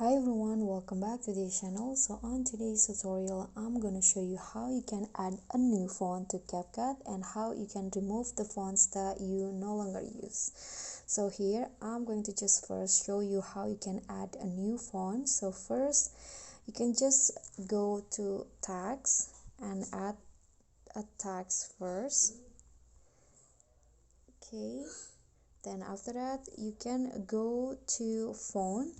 Hi everyone, welcome back to this channel. So on today's tutorial I'm going to show you how you can add a new font to CapCut and how you can remove the fonts that you no longer use. So here I'm going to just first show you how you can add a new font. So first you can just go to tags and add a tags first. Okay, then after that you can go to font.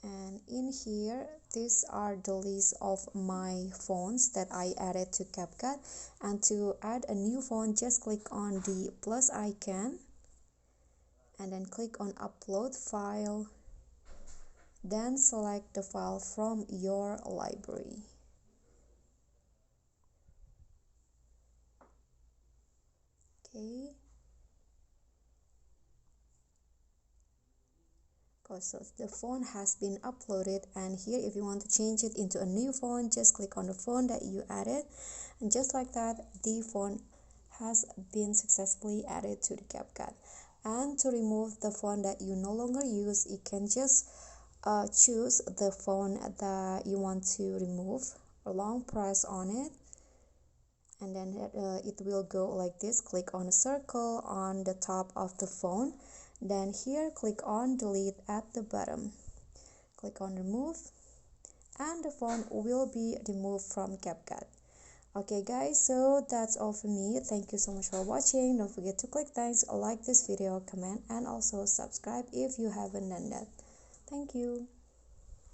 And in here these are the list of my fonts that I added to CapCut. And to add a new font, just click on the plus icon and then click on upload file, then select the file from your library. Okay, so the font has been uploaded, and here if you want to change it into a new font, just click on the font that you added, and just like that the font has been successfully added to the CapCut. And to remove the font that you no longer use, you can just choose the font that you want to remove, long press on it, and then it will go like this. Click on a circle on the top of the font, then here click on delete at the bottom, click on remove, and the font will be removed from CapCut. Okay guys, so that's all for me. Thank you so much for watching. Don't forget to click thanks, like this video, comment, and also subscribe if you haven't done that. Thank you.